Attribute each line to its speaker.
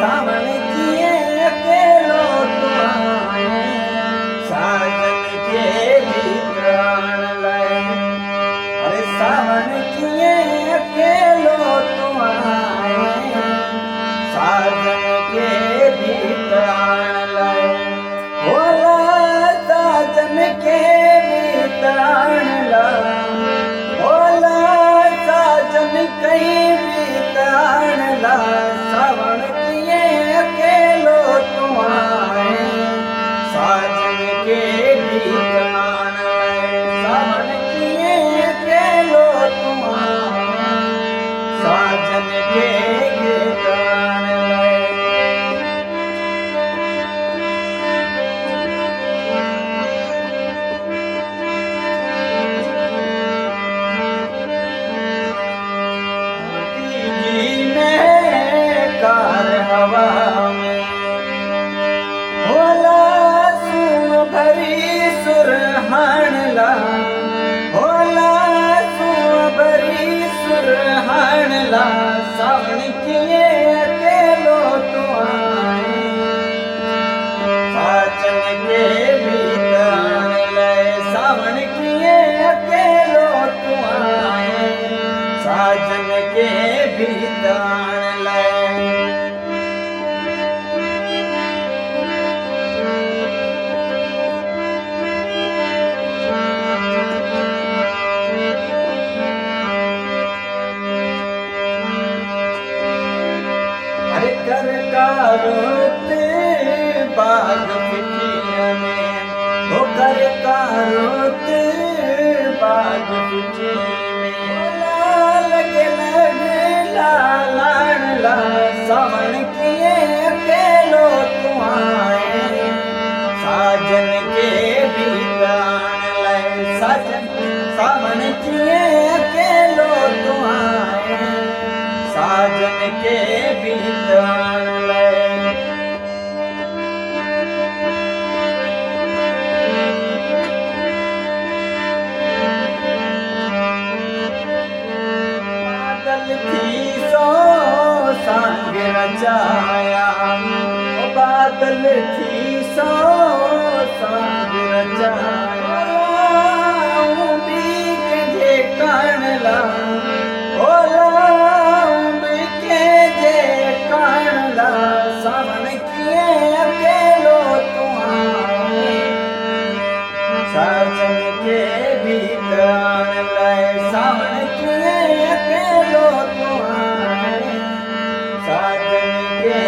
Speaker 1: सावन किए अकेलो तुम आए, साजन के भी प्राण लय। अरे सावन किए अकेलो तुम आए, साजन के भी प्राण लय। भोला साजन के भी प्राण लय, भोला साजन कहीं भी प्राण लय। सावन किए अकेलो तुम आए, साजन के भी प्राण लय। सावन किए अकेलो तुम आए, साजन के भी प्राण लय। कार हवा में भोला सुन भरी सुरहान ला, भोला सुन भरी सुरहान ला। सावन किए अकेलो तुम आए, साजन के भी प्राण लय। सावन किए अकेलो तुम आए, साजन के भी प्राण लय। अरे कर कारोते बाग पिटिया में, हो कर कारोते बाग पिटिया में। लगे लगे लालान ला, सावन किए अकेलो तुम आए, साजन के भी प्राण लय। साजन सावन किए अकेलो तुम आए, साजन के भी प्राण लय। बादल थी सो संग रचाया, बादल थी सो संग रचाया। बीक जे कान ला, सावन किए अकेलो तुम आए, साजन के भी प्राण लय। सावन किए अकेलो तुम आए, साजन के